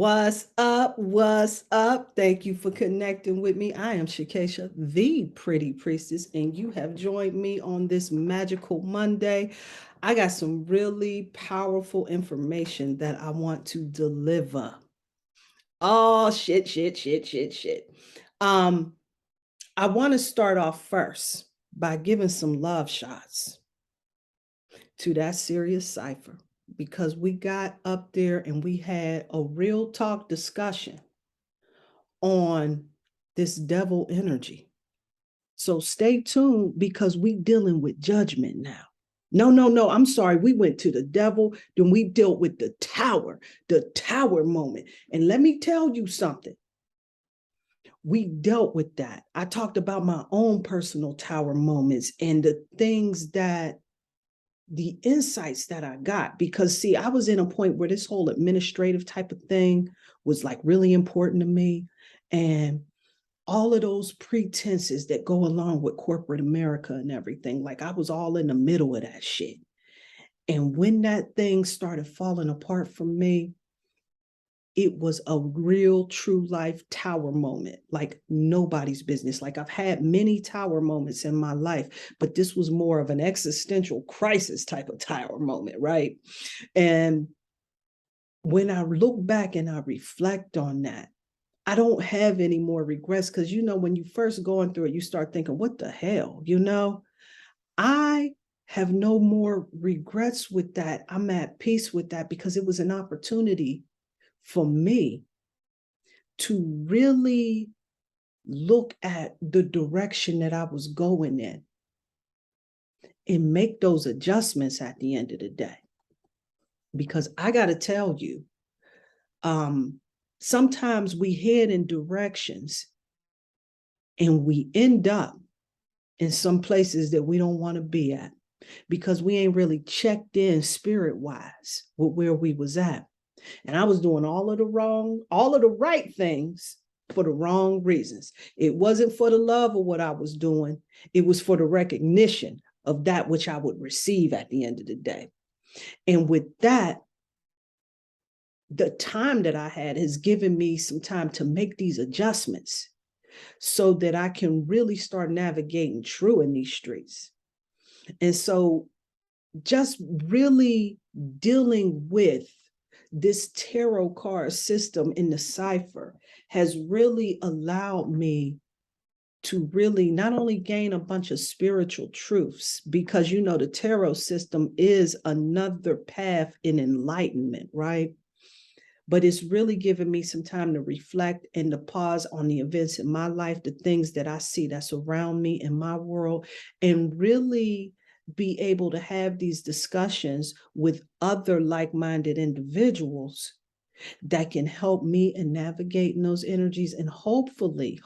What's up? What's up? Thank you for connecting with me. I am Shakesha, the pretty priestess, and you have joined me on this magical Monday. I got some really powerful information that I want to deliver. Oh, shit. Um, I want to start off first by giving some love shots to that serious cipher because we got up there and we had a real talk discussion on this devil energy. So stay tuned because we dealing with judgment now. No. I'm sorry. We went to the devil, then we dealt with the tower moment. And let me tell you something. We dealt with that. I talked about my own personal tower moments and the insights that I got, because see, I was in a point where this whole administrative type of thing was like really important to me. And all of those pretenses that go along with corporate America and everything, like I was all in the middle of that shit. And when that thing started falling apart for me, it was a real true life tower moment, like nobody's business. Like I've had many tower moments in my life, but this was more of an existential crisis type of tower moment, right? And when I look back and I reflect on that, I don't have any more regrets because, when you first going through it, you start thinking, what the hell, I have no more regrets with that. I'm at peace with that because it was an opportunity for me to really look at the direction that I was going in and make those adjustments at the end of the day. Because I got to tell you, sometimes we head in directions and we end up in some places that we don't want to be at because we ain't really checked in spirit wise with where we was at. And I was doing all of the right things for the wrong reasons. It wasn't for the love of what I was doing. It was for the recognition of that which I would receive at the end of the day. And with that, the time that I had has given me some time to make these adjustments so that I can really start navigating true in these streets. And so just really dealing with this tarot card system in the cipher has really allowed me to really not only gain a bunch of spiritual truths, because the tarot system is another path in enlightenment, right? But it's really given me some time to reflect and to pause on the events in my life, the things that I see that's around me in my world, and really be able to have these discussions with other like-minded individuals that can help me in navigating those energies, and hopefully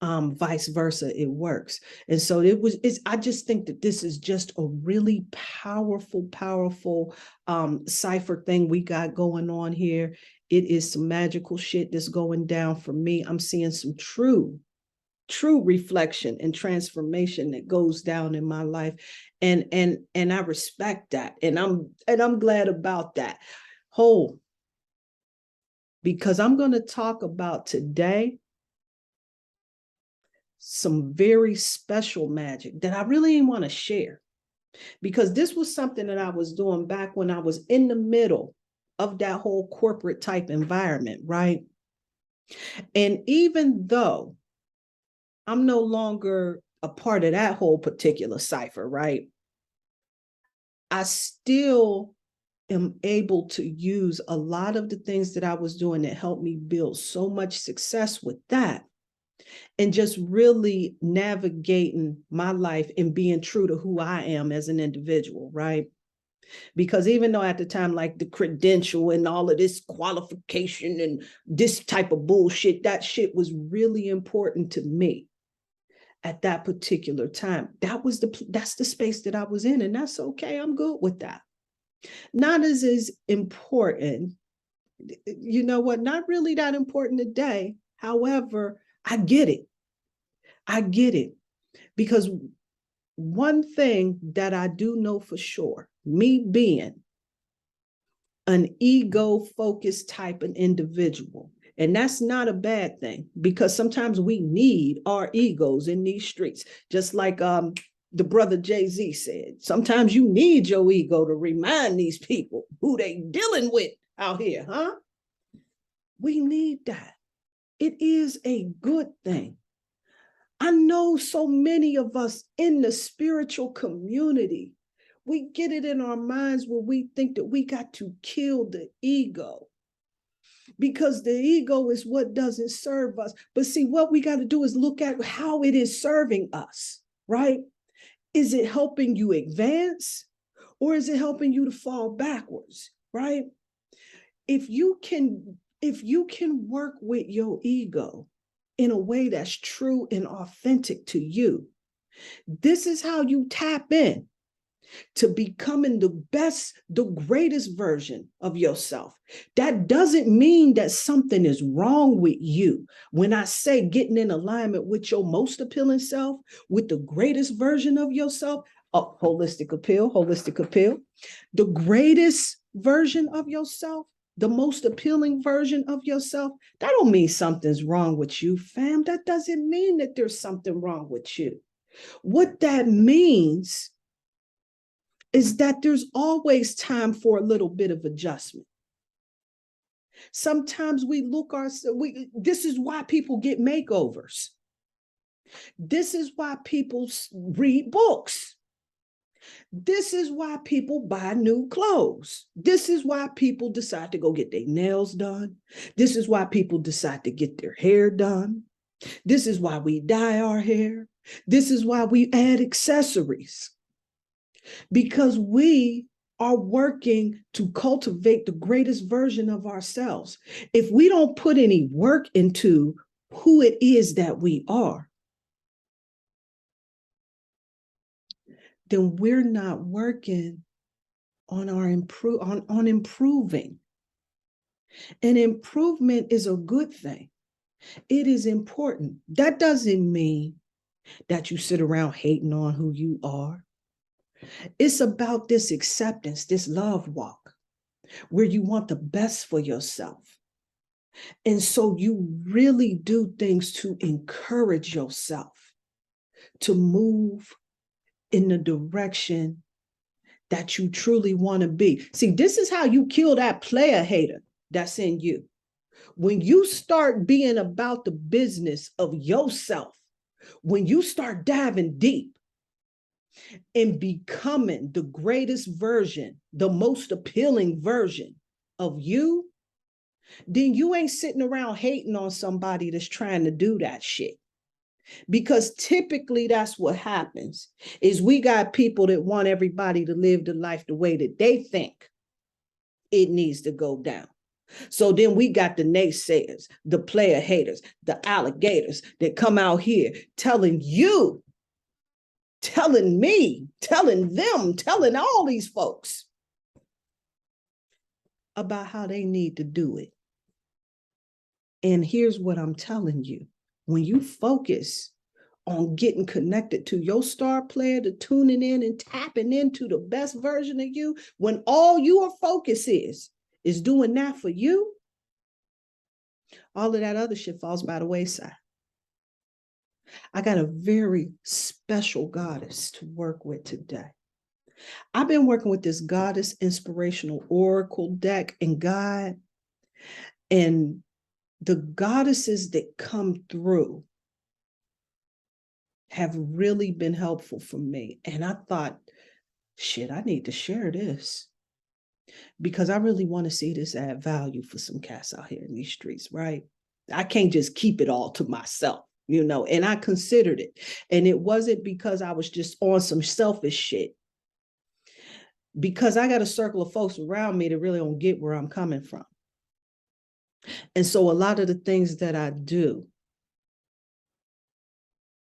vice versa, it works. And so I just think that this is just a really powerful cipher thing we got going on here. It is some magical shit that's going down for me. I'm seeing some true reflection and transformation that goes down in my life, and I respect that, and I'm glad about that whole, because I'm going to talk about today some very special magic that I really didn't want to share, because this was something that I was doing back when I was in the middle of that whole corporate type environment, right? And even though I'm no longer a part of that whole particular cipher, right? I still am able to use a lot of the things that I was doing that helped me build so much success with that, and just really navigating my life and being true to who I am as an individual, right? Because even though at the time, like the credential and all of this qualification and this type of bullshit, that shit was really important to me at that particular time. That's the space that I was in, and that's okay. I'm good with that. Not as important, not really that important today. However, I get it. Because one thing that I do know for sure, me being an ego-focused type of individual. And that's not a bad thing, because sometimes we need our egos in these streets. Just like the brother Jay-Z said, sometimes you need your ego to remind these people who they dealing with out here, huh? We need that. It is a good thing. I know so many of us in the spiritual community, we get it in our minds where we think that we got to kill the ego, because the ego is what doesn't serve us. But see, what we got to do is look at how it is serving us, right? Is it helping you advance, or is it helping you to fall backwards, right? If you can work with your ego in a way that's true and authentic to you, this is how you tap in to becoming the best, the greatest version of yourself. That doesn't mean that something is wrong with you. When I say getting in alignment with your most appealing self, with the greatest version of yourself, holistic appeal, the greatest version of yourself, the most appealing version of yourself, that don't mean something's wrong with you, fam. That doesn't mean that there's something wrong with you. What that means is that there's always time for a little bit of adjustment. Sometimes we look this is why people get makeovers. This is why people read books. This is why people buy new clothes. This is why people decide to go get their nails done. This is why people decide to get their hair done. This is why we dye our hair. This is why we add accessories. Because we are working to cultivate the greatest version of ourselves. If we don't put any work into who it is that we are, then we're not working on improving. And improvement is a good thing. It is important. That doesn't mean that you sit around hating on who you are. It's about this acceptance, this love walk, where you want the best for yourself. And so you really do things to encourage yourself to move in the direction that you truly want to be. See, this is how you kill that player hater that's in you. When you start being about the business of yourself, when you start diving deep and becoming the greatest version, the most appealing version of you, then you ain't sitting around hating on somebody that's trying to do that shit. Because typically that's what happens, is we got people that want everybody to live the life the way that they think it needs to go down. So then we got the naysayers, the player haters, the alligators that come out here telling you, telling me, telling them, telling all these folks about how they need to do it. And here's what I'm telling you. When you focus on getting connected to your star player, to tuning in and tapping into the best version of you, when all your focus is doing that for you, all of that other shit falls by the wayside. I got a very special goddess to work with today. I've been working with this goddess inspirational oracle deck and guide, and the goddesses that come through have really been helpful for me. And I thought, shit, I need to share this, because I really want to see this add value for some cats out here in these streets, right? I can't just keep it all to myself, you know, and I considered it. And it wasn't because I was just on some selfish shit, because I got a circle of folks around me that really don't get where I'm coming from. And so a lot of the things that I do,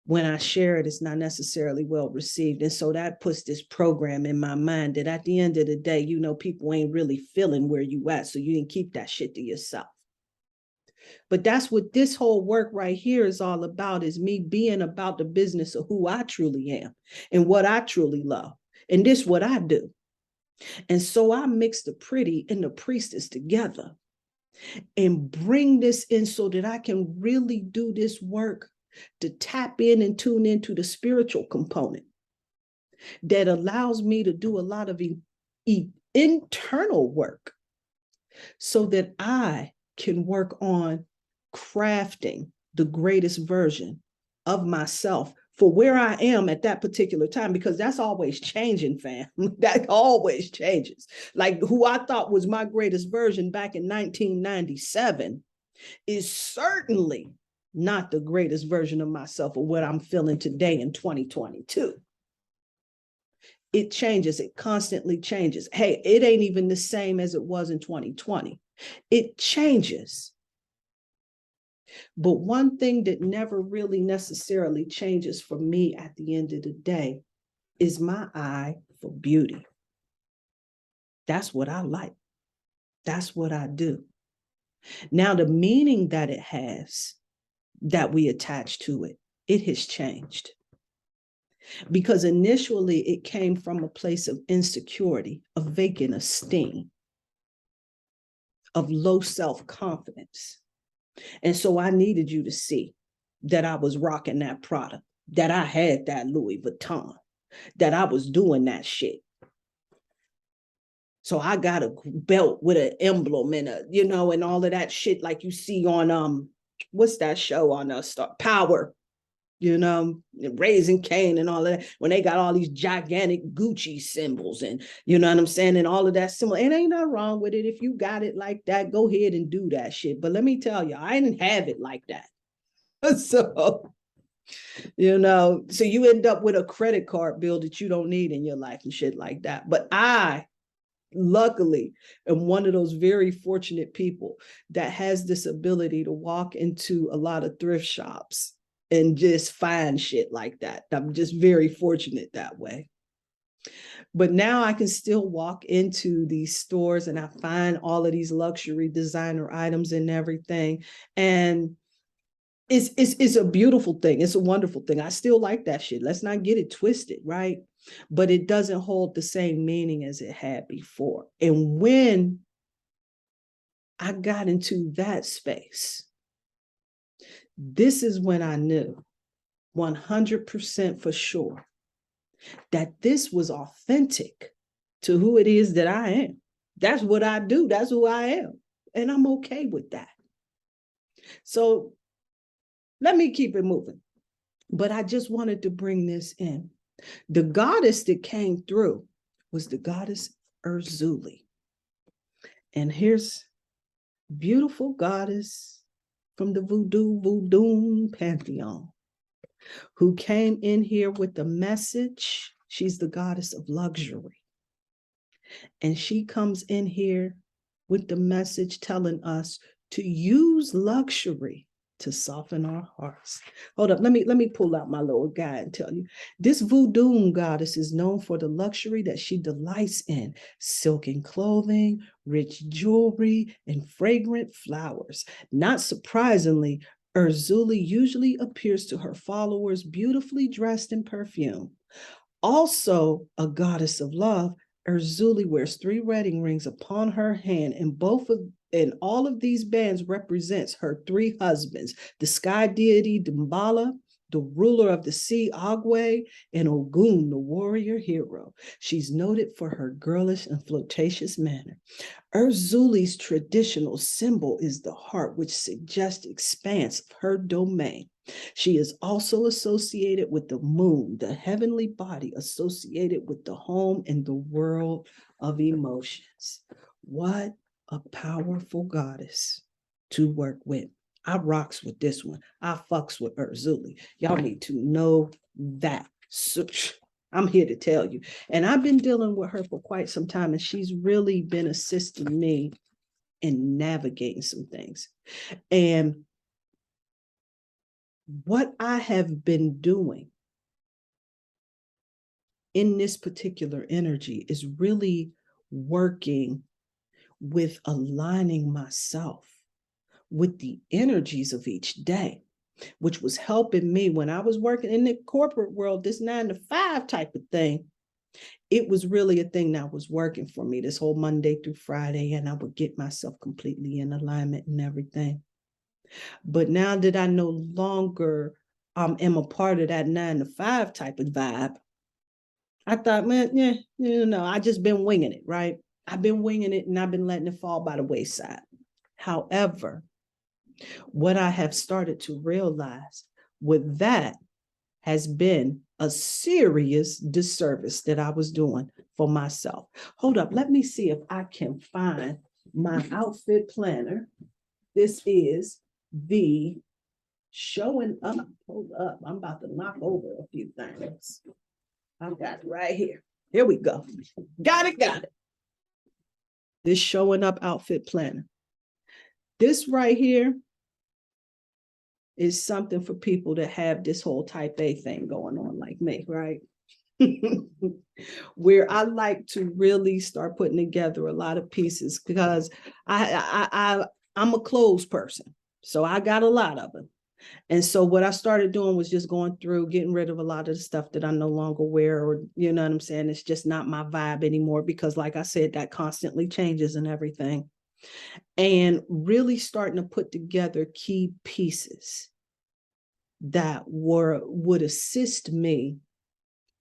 when I share it, it's not necessarily well received. And so that puts this program in my mind that at the end of the day, you know, people ain't really feeling where you at. So you can keep that shit to yourself. But that's what this whole work right here is all about, is me being about the business of who I truly am and what I truly love. And this is what I do. And so I mix the pretty and the priestess together and bring this in so that I can really do this work to tap in and tune into the spiritual component that allows me to do a lot of internal work so that I can work on crafting the greatest version of myself for where I am at that particular time, because that's always changing, fam. That always changes. Like who I thought was my greatest version back in 1997 is certainly not the greatest version of myself or what I'm feeling today in 2022. It changes. It constantly changes. Hey, it ain't even the same as it was in 2020. It changes. But one thing that never really necessarily changes for me at the end of the day is my eye for beauty. That's what I like. That's what I do. Now, the meaning that it has, that we attach to it, it has changed. Because initially it came from a place of insecurity, of vacant esteem, of low self-confidence. And so I needed you to see that I was rocking that product, that I had that Louis Vuitton, that I was doing that shit. So I got a belt with an emblem and a, you know, and all of that shit like you see on what's that show on Star Power, you know, Raising Cain and all of that, when they got all these gigantic Gucci symbols and, you know what I'm saying, and all of that symbol. And ain't nothing wrong with it. If you got it like that, go ahead and do that shit. But let me tell you, I didn't have it like that. So, you know, so you end up with a credit card bill that you don't need in your life and shit like that. But I, luckily, am one of those very fortunate people that has this ability to walk into a lot of thrift shops and just find shit like that. I'm just very fortunate that way. But now I can still walk into these stores and I find all of these luxury designer items and everything. And it's a beautiful thing. It's a wonderful thing. I still like that shit. Let's not get it twisted, right? But it doesn't hold the same meaning as it had before. And when I got into that space, this is when I knew 100% for sure that this was authentic to who it is that I am. That's what I do. That's who I am. And I'm okay with that. So let me keep it moving. But I just wanted to bring this in. The goddess that came through was the goddess Erzulie. And here's beautiful goddess from the voodoo pantheon who came in here with the message. She's the goddess of luxury. And she comes in here with the message telling us to use luxury to soften our hearts. Hold up, let me pull out my little guy and tell you. This voodoo goddess is known for the luxury that she delights in: silken clothing, rich jewelry, and fragrant flowers. Not surprisingly, Erzulie usually appears to her followers beautifully dressed in perfume. Also a goddess of love, Erzulie wears 3 wedding rings upon her hand, and all of these bands represents her 3 husbands: the sky deity Dambala, the ruler of the sea Agwe, and Ogun, the warrior hero. She's noted for her girlish and flirtatious manner. Erzulie's traditional symbol is the heart, which suggests expanse of her domain. She is also associated with the moon, the heavenly body associated with the home and the world of emotions. What a powerful goddess to work with. I rocks with this one. I fucks with Erzulie. Y'all need to know that. So, I'm here to tell you. And I've been dealing with her for quite some time, and she's really been assisting me in navigating some things. And what I have been doing in this particular energy is really working with aligning myself with the energies of each day, which was helping me when I was working in the corporate world, this 9 to 5 type of thing. It was really a thing that was working for me this whole Monday through Friday, and I would get myself completely in alignment and everything. But now that I no longer am a part of that 9 to 5 type of vibe, I thought, man, yeah, I just been winging it, right? I've been winging it and I've been letting it fall by the wayside. However, what I have started to realize with that has been a serious disservice that I was doing for myself. Hold up, let me see if I can find my outfit planner. This is the showing up. Hold up, I'm about to knock over a few things. I've got it right here. Here we go. Got it. This showing up outfit planner. This right here is something for people that have this whole type A thing going on like me, right? Where I like to really start putting together a lot of pieces because I'm a clothes person. So I got a lot of them. And so what I started doing was just going through, getting rid of a lot of the stuff that I no longer wear, or, you know what I'm saying? It's just not my vibe anymore because, like I said, that constantly changes and everything. And really starting to put together key pieces that would assist me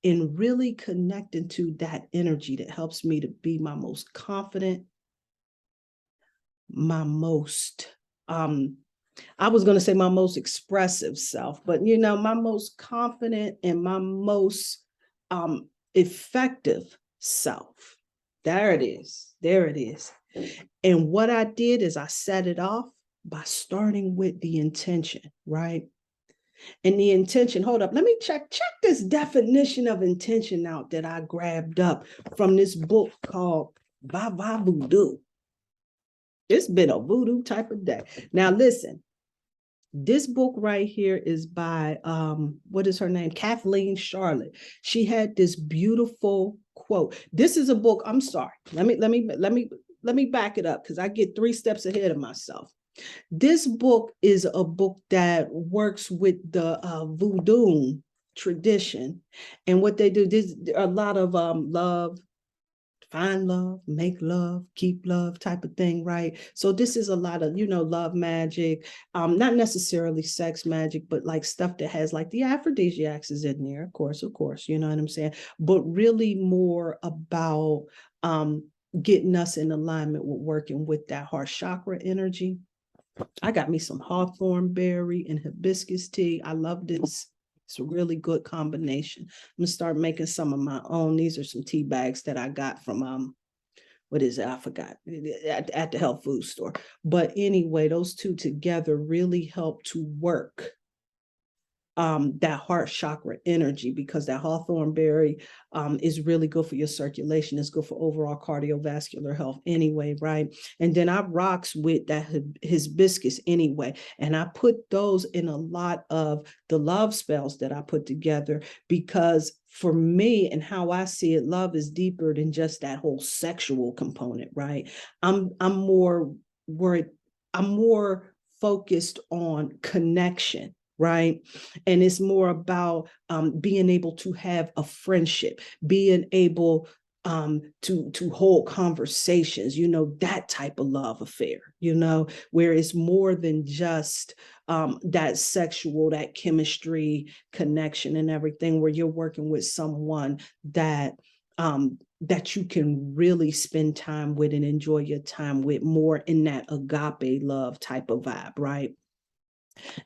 in really connecting to that energy that helps me to be my most confident, my most I was going to say my most expressive self, but my most confident and my most effective self. There it is. And what I did is I set it off by starting with the intention, right? And the intention, hold up, let me check this definition of intention out that I grabbed up from this book called Baba Voodoo. It's been a voodoo type of day. Now, listen, this book right here is by, what is her name? Kathleen Charlotte. She had this beautiful quote. This is a book, I'm sorry. Let me back it up because I get 3 steps ahead of myself. This book is a book that works with the voodoo tradition. And what they do, there's a lot of love, find love, make love, keep love type of thing, right? So this is a lot of, love magic, not necessarily sex magic, but like stuff that has like the aphrodisiacs is in there, of course, you know what I'm saying? But really more about getting us in alignment with working with that heart chakra energy. I got me some hawthorn berry and hibiscus tea. I love this. It's a really good combination. I'm gonna start making some of my own. These are some tea bags that I got from what is it? I forgot, at the health food store. But anyway, those two together really help to work that heart chakra energy, because that hawthorn berry is really good for your circulation. It's good for overall cardiovascular health anyway, right? And then I rocks with that hibiscus anyway. And I put those in a lot of the love spells that I put together, because for me and how I see it, love is deeper than just that whole sexual component, right? I'm more worried. I'm more focused on connection, right? And it's more about being able to have a friendship, being able to hold conversations, that type of love affair, where it's more than just that sexual, that chemistry connection and everything, where you're working with someone that that you can really spend time with and enjoy your time with, more in that agape love type of vibe, right?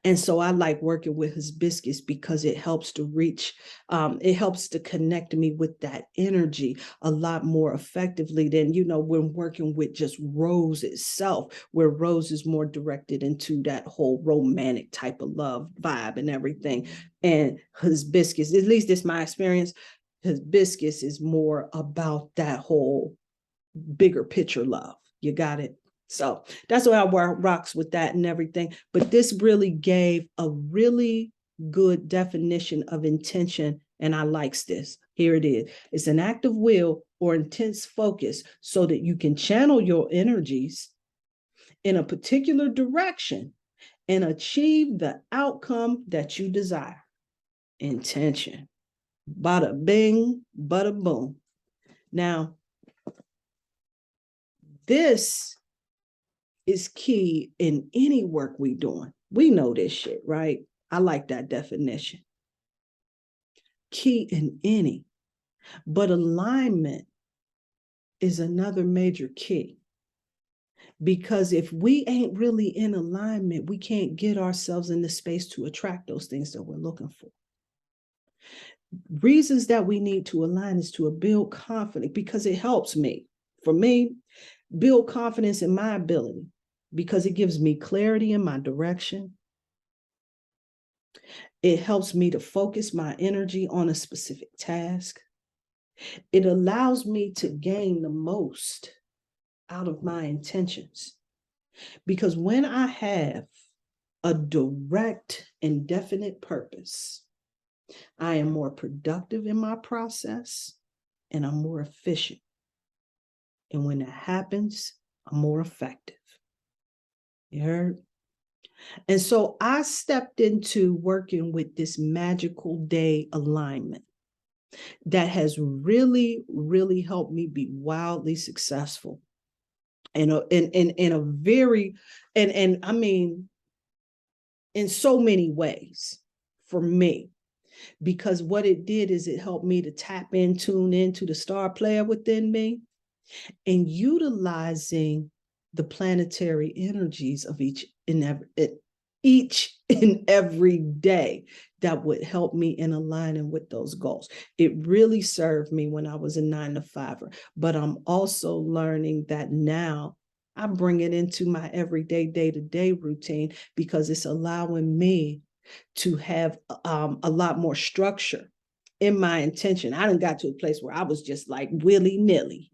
And so I like working with hibiscus because it helps to reach, it helps to connect me with that energy a lot more effectively than, when working with just rose itself, where rose is more directed into that whole romantic type of love vibe and everything. And hibiscus, at least it's my experience, hibiscus is more about that whole bigger picture love. You got it? So that's why I rocks with that and everything. But this really gave a really good definition of intention, and I likes this. Here it is. It's an act of will or intense focus so that you can channel your energies in a particular direction and achieve the outcome that you desire. Intention. Bada bing, bada boom. Now, this is key in any work we doing. We know this shit, right? I like that definition. Key in any. But alignment is another major key. Because if we ain't really in alignment, we can't get ourselves in the space to attract those things that we're looking for. Reasons that we need to align is to build confidence, because it helps me. For me, build confidence in my ability, because it gives me clarity in my direction. It helps me to focus my energy on a specific task. It allows me to gain the most out of my intentions. Because when I have a direct and definite purpose, I am more productive in my process and I'm more efficient. And when that happens, I'm more effective. You heard? And so I stepped into working with this magical day alignment that has really, really helped me be wildly successful. And in a very, and I mean, in so many ways for me, because what it did is it helped me to tune into the star player within me, and utilizing the planetary energies of each and every day that would help me in aligning with those goals. It really served me when I was a 9-to-5er, but I'm also learning that now I bring it into my everyday, day-to-day routine, because it's allowing me to have a lot more structure in my intention. I done got to a place where I was just like willy-nilly,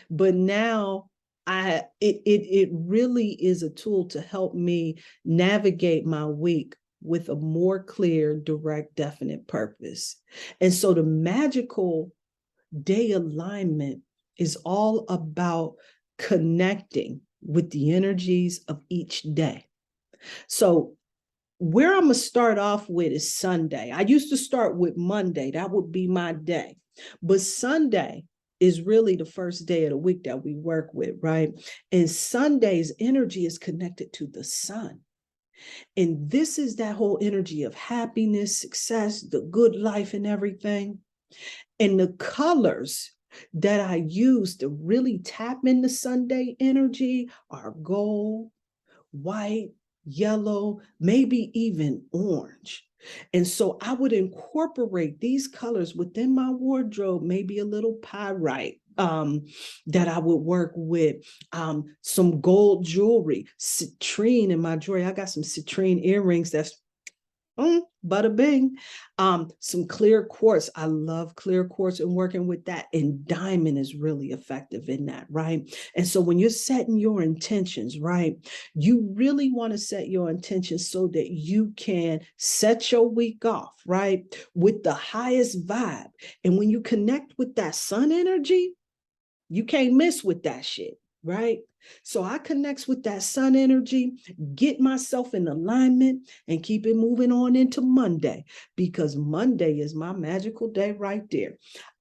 but now it really is a tool to help me navigate my week with a more clear, direct, definite purpose. And so the magical day alignment is all about connecting with the energies of each day. So where I'm going to start off with is Sunday. I used to start with Monday. That would be my day. But Sunday is really the first day of the week that we work with, right? And Sunday's energy is connected to the sun. And this is that whole energy of happiness, success, the good life and everything. And the colors that I use to really tap into Sunday energy are gold, white, yellow, maybe even orange. And so I would incorporate these colors within my wardrobe, maybe a little pyrite that I would work with, some gold jewelry, citrine in my jewelry. I got some citrine earrings that's bada bing. Some clear quartz. I love clear quartz and working with that. And diamond is really effective in that, right? And so when you're setting your intentions, right, you really want to set your intentions so that you can set your week off, right, with the highest vibe. And when you connect with that sun energy, you can't miss with that shit, right? So I connects with that sun energy, get myself in alignment, and keep it moving on into Monday, because Monday is my magical day right there.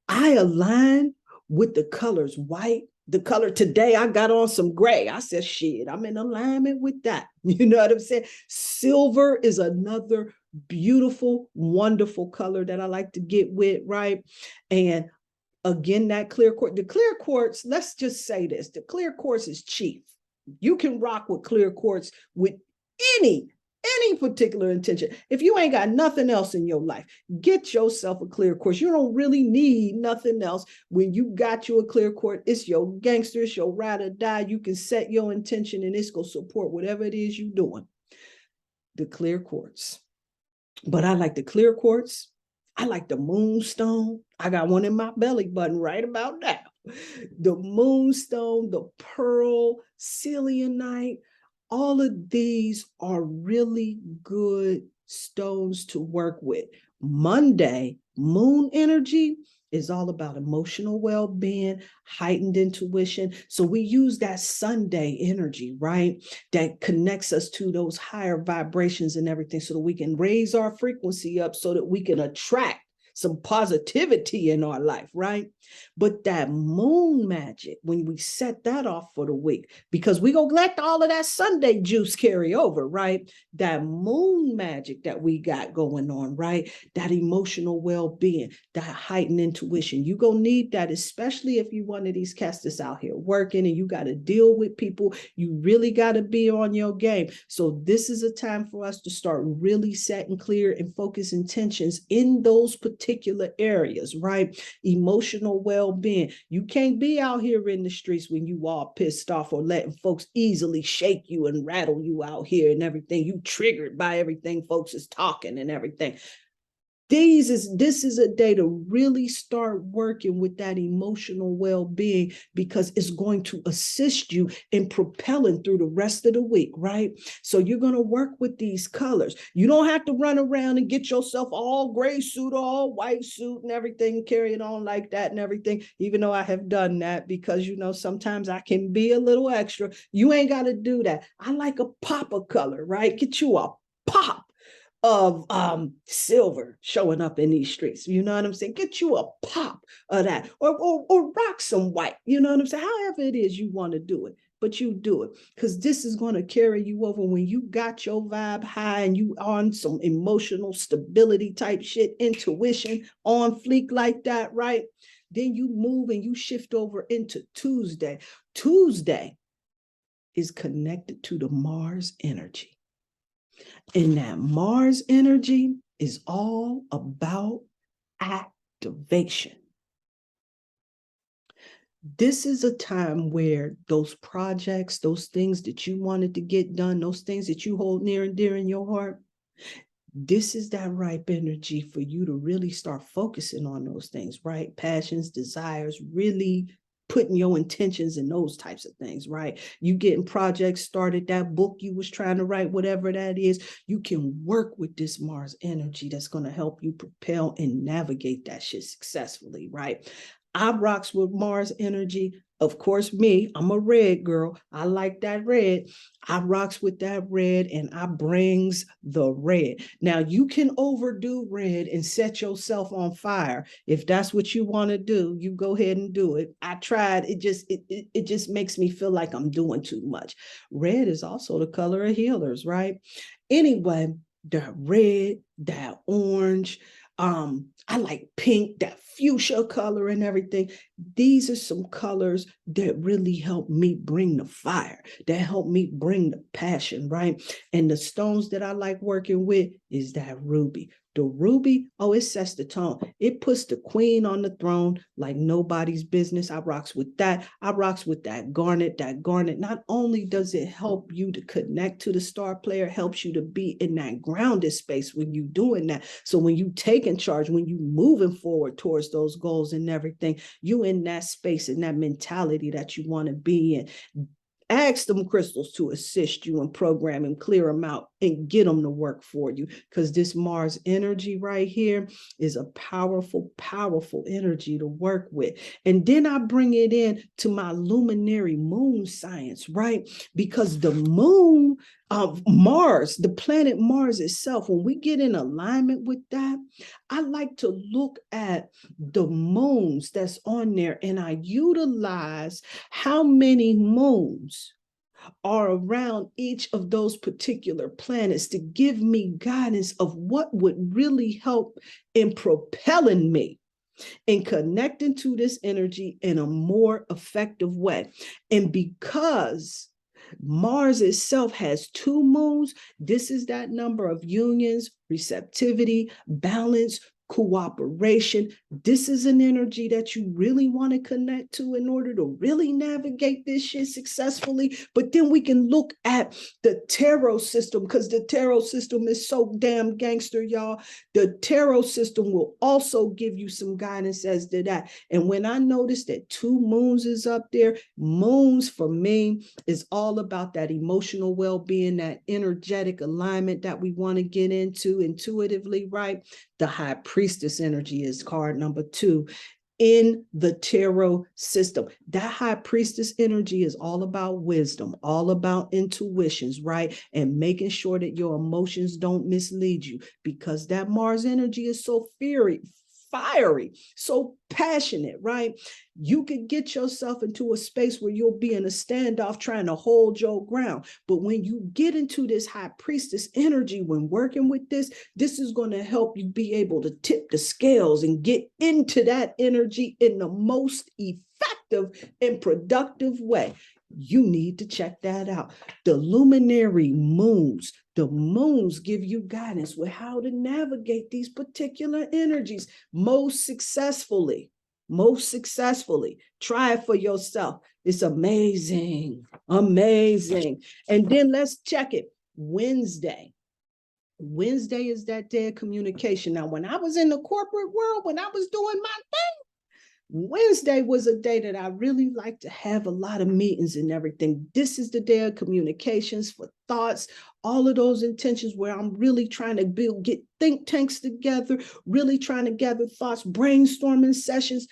I align with the colors white. The color today, I got on some gray. I said, shit, I'm in alignment with that. You know what I'm saying? Silver is another beautiful, wonderful color that I like to get with, right? And again, that clear quartz, the clear quartz, let's just say this, the clear quartz is cheap. You can rock with clear quartz with any particular intention. If you ain't got nothing else in your life, get yourself a clear quartz. You don't really need nothing else. When you got you a clear quartz, it's your gangster, it's your ride or die. You can set your intention and it's going to support whatever it is you're doing. The clear quartz. But I like the clear quartz. I like the moonstone. I got one in my belly button right about now. The moonstone, the pearl, selenite, all of these are really good stones to work with. Monday, moon energy is all about emotional well-being, heightened intuition. So we use that Sunday energy, right? That connects us to those higher vibrations and everything so that we can raise our frequency up so that we can attract some positivity in our life, right? But that moon magic, when we set that off for the week, because we gonna let all of that Sunday juice carry over, right? That moon magic that we got going on, right? That emotional well-being, that heightened intuition. You gonna need that, especially if you one of these cats that's out here working and you got to deal with people. You really got to be on your game. So this is a time for us to start really setting clear and focus intentions in those particular areas, right? Emotional well-being. You can't be out here in the streets when you all pissed off or letting folks easily shake you and rattle you out here and everything. You triggered by everything folks is talking and everything. This is a day to really start working with that emotional well-being, because it's going to assist you in propelling through the rest of the week, right? So you're going to work with these colors. You don't have to run around and get yourself all gray suit, all white suit and everything, carry it on like that and everything, even though I have done that, because, you know, sometimes I can be a little extra. You ain't got to do that. I like a pop of color, right? Get you a pop of silver showing up in these streets. You know what I'm saying? Get you a pop of that, or rock some white. You know what I'm saying? However it is you want to do it, but you do it, because this is going to carry you over when you got your vibe high and you on some emotional stability type shit, intuition on fleek like that, right? Then you move and you shift over into Tuesday. Tuesday is connected to the Mars energy. And that Mars energy is all about activation. This is a time where those projects, those things that you wanted to get done, those things that you hold near and dear in your heart, this is that ripe energy for you to really start focusing on those things, right? Passions, desires, really putting your intentions in those types of things, right? You getting projects started, that book you was trying to write, whatever that is, you can work with this Mars energy that's going to help you propel and navigate that shit successfully, right? I rocks with Mars energy. Of course, me, I'm a red girl. I like that red. I rocks with that red and I brings the red. Now, you can overdo red and set yourself on fire. If that's what you want to do, you go ahead and do it. I tried. It just makes me feel like I'm doing too much. Red is also the color of healers, right? Anyway, that red, that orange, I like pink, that fuchsia color and everything. These are some colors that really help me bring the fire, that help me bring the passion, right? And the stones that I like working with is that ruby. The ruby, oh, it sets the tone. It puts the queen on the throne like nobody's business. I rocks with that. I rocks with that garnet. That garnet, not only does it help you to connect to the star player, helps you to be in that grounded space when you doing that. So when you taking charge, when you moving forward towards those goals and everything, you in that space and that mentality that you want to be in. Ask them crystals to assist you and program and clear them out and get them to work for you, because this Mars energy right here is a powerful, powerful energy to work with. And then I bring it in to my Luminary Moon Science, right? Because the moon of Mars, the planet Mars itself, when we get in alignment with that, I like to look at the moons that's on there and I utilize how many moons are around each of those particular planets to give me guidance of what would really help in propelling me in connecting to this energy in a more effective way. And because Mars itself has 2 moons, this is that number of unions, receptivity, balance, cooperation. This is an energy that you really want to connect to in order to really navigate this shit successfully. But then we can look at the tarot system, because the tarot system is so damn gangster, y'all. The tarot system will also give you some guidance as to that. And when I noticed that 2 moons is up there, moons for me is all about that emotional well-being, that energetic alignment that we want to get into intuitively, right? The high priestess energy is card number 2. in the tarot system. That high priestess energy is all about wisdom, all about intuitions, right? And making sure that your emotions don't mislead you, because that Mars energy is so fiery, so passionate, right? You could get yourself into a space where you'll be in a standoff trying to hold your ground. But when you get into this high priestess energy, when working with this is going to help you be able to tip the scales and get into that energy in the most effective and productive way. You need to check that out. The luminary moons. The moons give you guidance with how to navigate these particular energies most successfully. Most successfully. Try it for yourself. It's amazing. Amazing. And then let's check it. Wednesday. Wednesday is that day of communication. Now, when I was in the corporate world, when I was doing my thing, Wednesday was a day that I really like to have a lot of meetings and everything. This is the day of communications for thoughts, all of those intentions where I'm really trying to get think tanks together, really trying to gather thoughts, brainstorming sessions.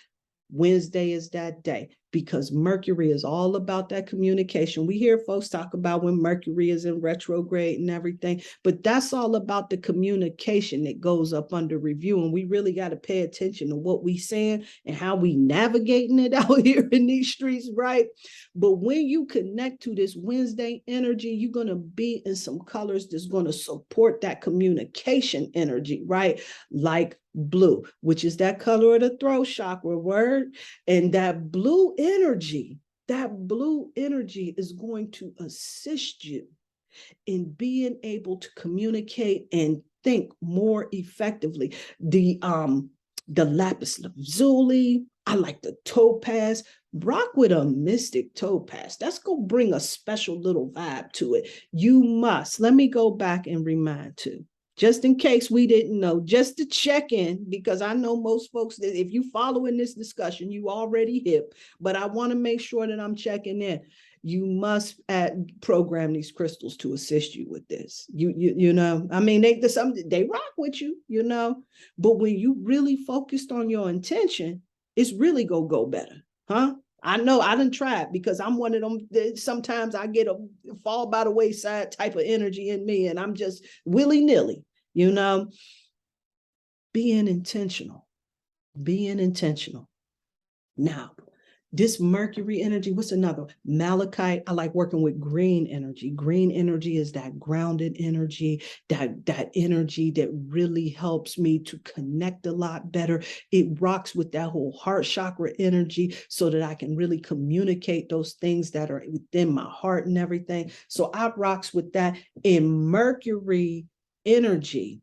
Wednesday is that day, because Mercury is all about that communication. We hear folks talk about when Mercury is in retrograde and everything, but that's all about the communication that goes up under review. And we really got to pay attention to what we saying and how we navigating it out here in these streets, right? But when you connect to this Wednesday energy, you're going to be in some colors that's going to support that communication energy, right? Like blue, which is that color of the throat chakra word. And that blue energy is going to assist you in being able to communicate and think more effectively. The lapis lazuli, I like the topaz. Rock with a mystic topaz. That's going to bring a special little vibe to it. You must. Let me go back and remind too, just in case we didn't know, just to check in, because I know most folks that if you following this discussion, you already hip, but I want to make sure that I'm checking in. You must program these crystals to assist you with this. You know, I mean, they rock with you, you know, but when you really focused on your intention, it's really gonna go better, huh? I know I didn't try it, because I'm one of them that sometimes I get a fall by the wayside type of energy in me, and I'm just willy-nilly, you know. Being intentional. Now, this Mercury energy, what's another? Malachite. I like working with green energy. Green energy is that grounded energy, that energy that really helps me to connect a lot better. It rocks with that whole heart chakra energy so that I can really communicate those things that are within my heart and everything. So I rocks with that. In Mercury energy,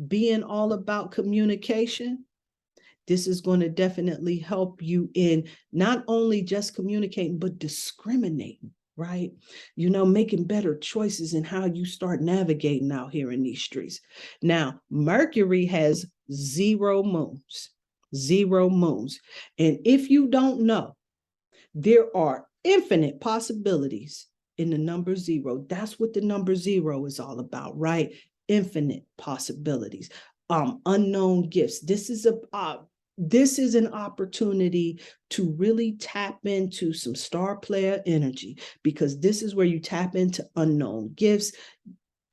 being all about communication, this is going to definitely help you in not only just communicating, but discriminating, right? You know, making better choices in how you start navigating out here in these streets. Now, Mercury has 0 moons. And if you don't know, there are infinite possibilities in the number 0. That's what the number 0 is all about, right? Infinite possibilities. Unknown gifts. This is an opportunity to really tap into some star player energy, because this is where you tap into unknown gifts,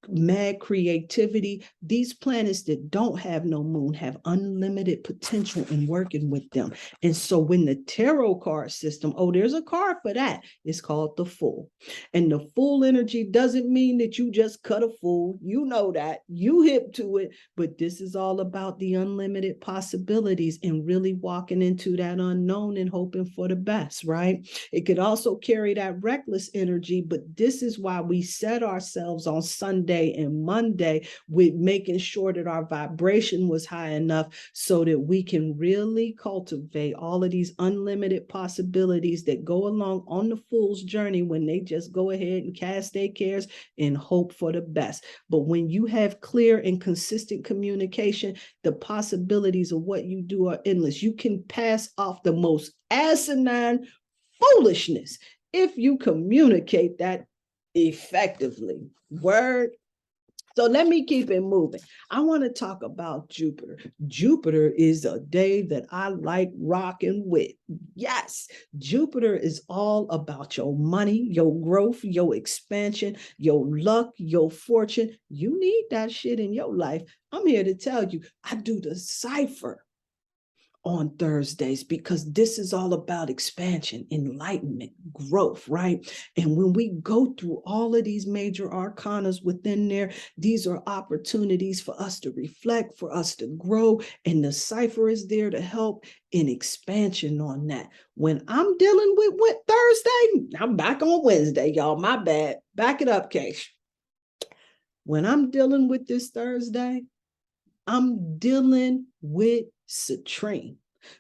mad creativity. These planets that don't have no moon have unlimited potential in working with them. And so when the tarot card system, there's a card for that. It's called the Fool. And the Fool energy doesn't mean that you just cut a fool. You know that. You hip to it. But this is all about the unlimited possibilities and really walking into that unknown and hoping for the best, right? It could also carry that reckless energy, but this is why we set ourselves on Sunday and Monday with making sure that our vibration was high enough so that we can really cultivate all of these unlimited possibilities that go along on the fool's journey, when they just go ahead and cast their cares and hope for the best. But when you have clear and consistent communication, the possibilities of what you do are endless. You can pass off the most asinine foolishness if you communicate that effectively. Word. So let me keep it moving. I want to talk about Jupiter. Jupiter is a day that I like rocking with. Yes, Jupiter is all about your money, your growth, your expansion, your luck, your fortune. You need that shit in your life. I'm here to tell you, I do the cipher on Thursdays because this is all about expansion, enlightenment, growth, right? And when we go through all of these major arcanas within there, these are opportunities for us to reflect, for us to grow, and the cipher is there to help in expansion on that. When I'm dealing with Thursday, I'm back on Wednesday, y'all. My bad. Back it up, Keish. When I'm dealing with this Thursday, I'm dealing with citrine.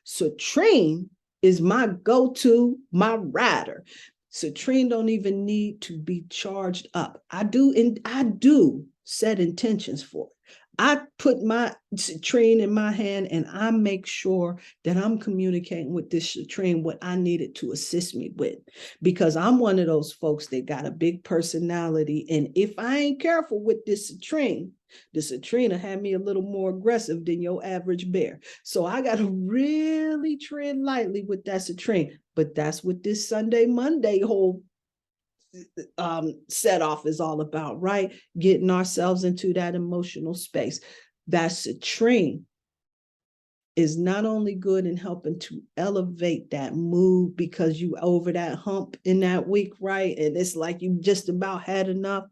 Citrine is my go-to, my rider. Citrine don't even need to be charged up. I do set intentions for it. I put my citrine in my hand and I make sure that I'm communicating with this citrine what I needed to assist me with, because I'm one of those folks that got a big personality. And if I ain't careful with this citrine, the citrine had me a little more aggressive than your average bear. So I got to really tread lightly with that citrine. But that's what this Sunday, Monday whole set off is all about, right? Getting ourselves into that emotional space. That citrine is not only good in helping to elevate that mood because you over that hump in that week, right? And it's like you just about had enough,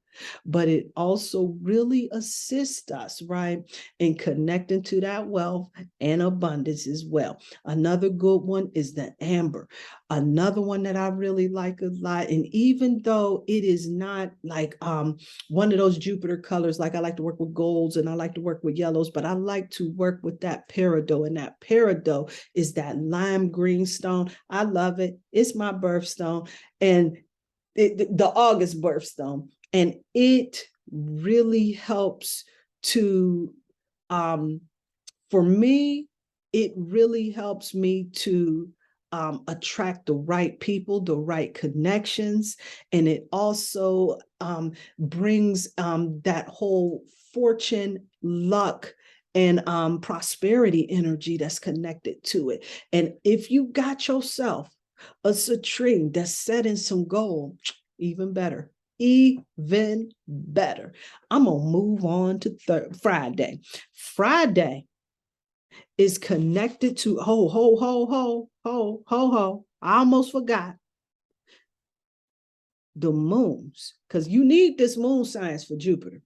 but it also really assists us, right, in connecting to that wealth and abundance as well. Another good one is the amber. Another one that I really like a lot, and even though it is not like one of those Jupiter colors, like I like to work with golds and I like to work with yellows, but I like to work with that peridot, and that peridot is that lime green stone. I love it. It's my birthstone, and the August birthstone, and it really helps to for me, it really helps me to attract the right people, the right connections, and it also brings that whole fortune, luck, and prosperity energy that's connected to it. And if you got yourself a citrine that's set in some gold, even better. Even better. I'm gonna move on to Friday. Friday is connected to I almost forgot the moons, because you need this moon science for Jupiter.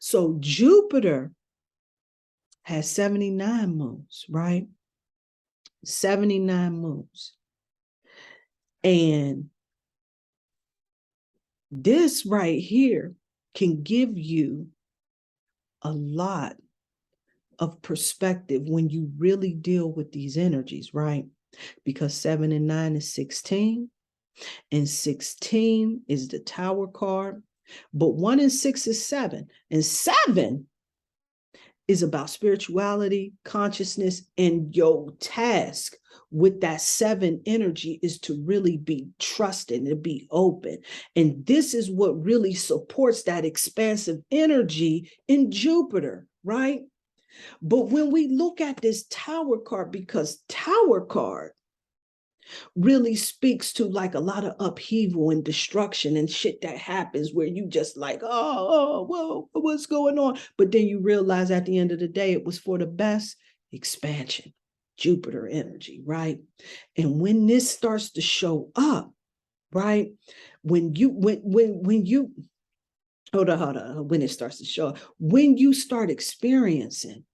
So Jupiter has 79 moons, right? 79 moons. And this right here can give you a lot of perspective when you really deal with these energies, right? Because 7 and 9 is 16, and 16 is the Tower card, but 1 and 6 is 7, and 7 is about spirituality, consciousness, and your task with that 7 energy is to really be trusting and be open. And this is what really supports that expansive energy in Jupiter, right? But when we look at this Tower card, because Tower card really speaks to like a lot of upheaval and destruction and shit that happens where you just like, whoa, what's going on? But then you realize at the end of the day, it was for the best expansion, Jupiter energy, right? And when this starts to show up, right? When you hold on, when it starts to show up, when you start experiencing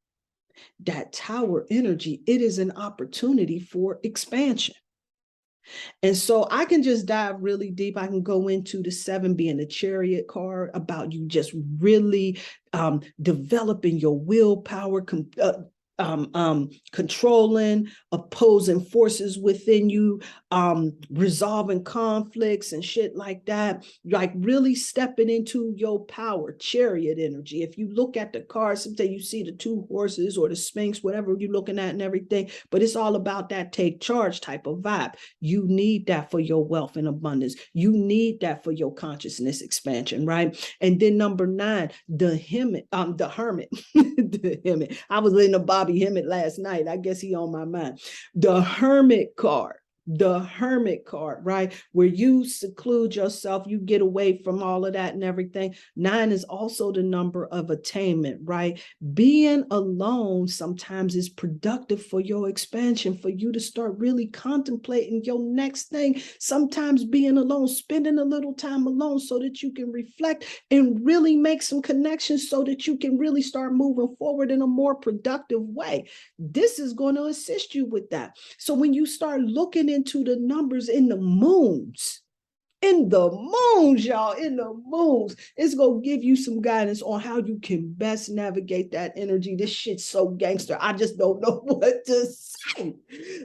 that Tower energy, it is an opportunity for expansion. And so I can just dive really deep. I can go into the 7 being the Chariot card, about you just really developing your willpower, controlling opposing forces within you, resolving conflicts and shit like that, like really stepping into your power. Chariot energy. If you look at the cards, sometimes you see the two horses or the Sphinx, whatever you're looking at and everything, but it's all about that take charge type of vibe. You need that for your wealth and abundance. You need that for your consciousness expansion, right? And then number 9, the hermit, the hermit. I was in the Bobby Hemmett last night. I guess he on my mind. The hermit card. The hermit card, right? Where you seclude yourself, you get away from all of that and everything. 9 is also the number of attainment, right? Being alone sometimes is productive for your expansion, for you to start really contemplating your next thing. Sometimes being alone, spending a little time alone so that you can reflect and really make some connections so that you can really start moving forward in a more productive way. This is going to assist you with that. So when you start looking into the numbers in the moons, y'all, in the moons, it's going to give you some guidance on how you can best navigate that energy. This shit's so gangster. I just don't know what to say.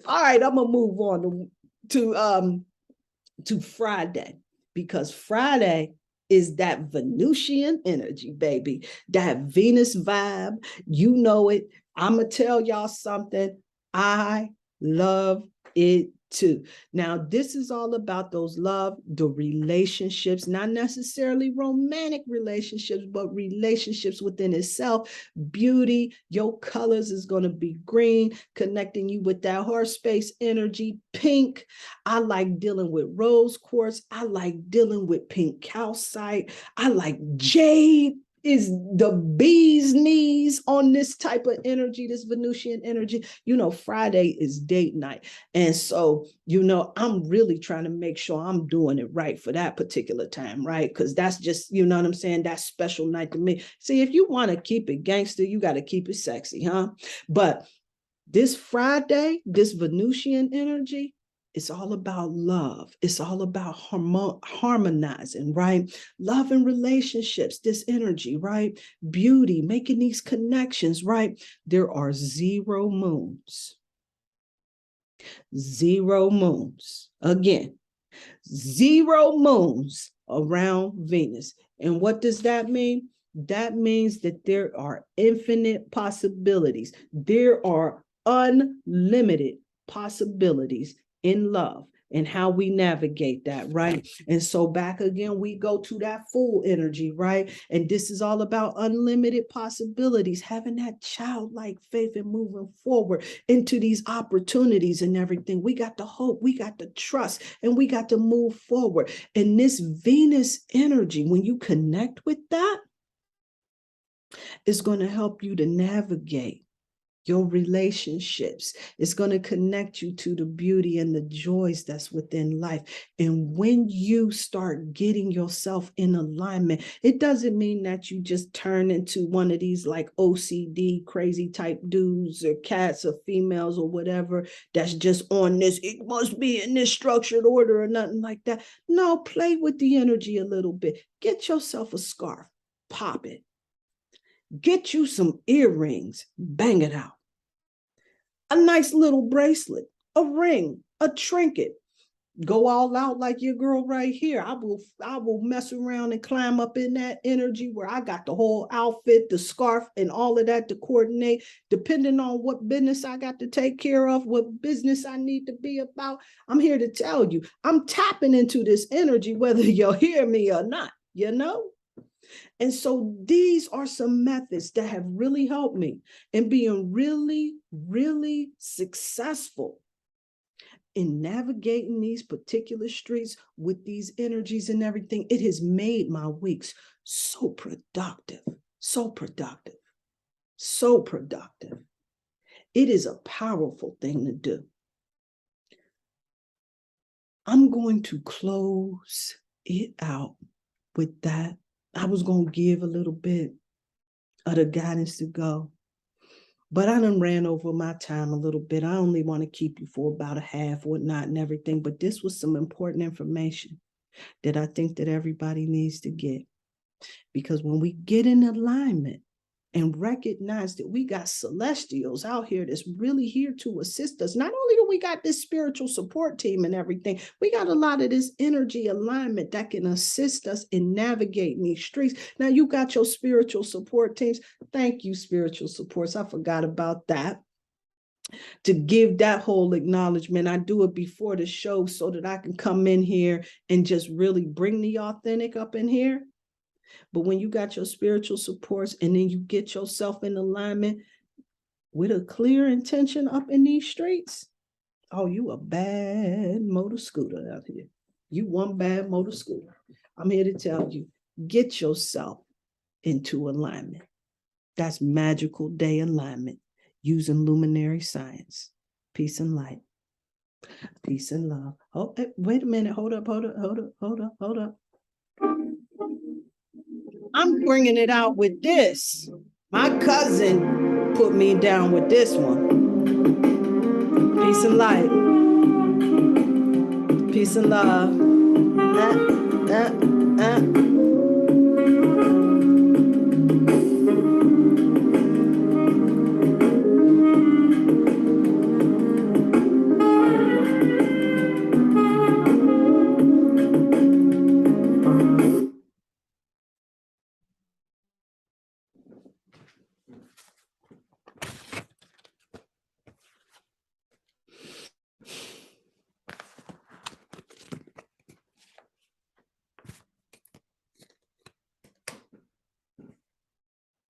All right, I'm going to move on to Friday, because Friday is that Venusian energy, baby, that Venus vibe. You know it. I'm going to tell y'all something. I love it too. Now, this is all about those love, the relationships, not necessarily romantic relationships, but relationships within itself. Beauty, your colors is going to be green, connecting you with that heart space energy. Pink, I like dealing with rose quartz. I like dealing with pink calcite. I like jade. Is the bee's knees on this type of energy, this Venusian energy. You know, Friday is date night. And so, you know, I'm really trying to make sure I'm doing it right for that particular time, right? Because that's just, you know what I'm saying? That's special night to me. See, if you want to keep it gangster, you got to keep it sexy, huh? But this Friday, this Venusian energy, it's all about love. It's all about harmonizing, right? Love and relationships, this energy, right? Beauty, making these connections, right? There are 0 moons. 0 moons. Again, 0 moons around Venus. And what does that mean? That means that there are infinite possibilities. There are unlimited possibilities in love and how we navigate that, right? And so back again, we go to that full energy, right? And this is all about unlimited possibilities, having that childlike faith and moving forward into these opportunities and everything. We got the hope, we got the trust, and we got to move forward. And this Venus energy, when you connect with that, it's going to help you to navigate your relationships. It's going to connect you to the beauty and the joys that's within life. And when you start getting yourself in alignment, it doesn't mean that you just turn into one of these like OCD crazy type dudes or cats or females or whatever that's just on this, it must be in this structured order or nothing like that. No, play with the energy a little bit. Get yourself a scarf, pop it. Get you some earrings, bang it out. A nice little bracelet, a ring, a trinket. Go all out like your girl right here. I will mess around and climb up in that energy where I got the whole outfit, the scarf, and all of that to coordinate, depending on what business I got to take care of, what business I need to be about. I'm here to tell you, I'm tapping into this energy, whether you hear me or not, you know? And so these are some methods that have really helped me in being really, really successful in navigating these particular streets with these energies and everything. It has made my weeks so productive, so productive, so productive. It is a powerful thing to do. I'm going to close it out with that. I was going to give a little bit of the guidance to go, but I done ran over my time a little bit. I only want to keep you for about a half, whatnot, and everything. But this was some important information that I think that everybody needs to get. Because when we get in alignment and recognize that we got celestials out here that's really here to assist us. Not only do we got this spiritual support team and everything, we got a lot of this energy alignment that can assist us in navigating these streets. Now you got your spiritual support teams. Thank you, spiritual supports. I forgot about that. To give that whole acknowledgement. I do it before the show so that I can come in here and just really bring the authentic up in here. But when you got your spiritual supports and then you get yourself in alignment with a clear intention up in these streets, oh, you a bad motor scooter out here. You one bad motor scooter. I'm here to tell you, get yourself into alignment. That's magical day alignment using Luminary Science. Peace and light. Peace and love. Oh, wait a minute. Hold up. I'm bringing it out with this. My cousin put me down with this one. Peace and light. Peace and love.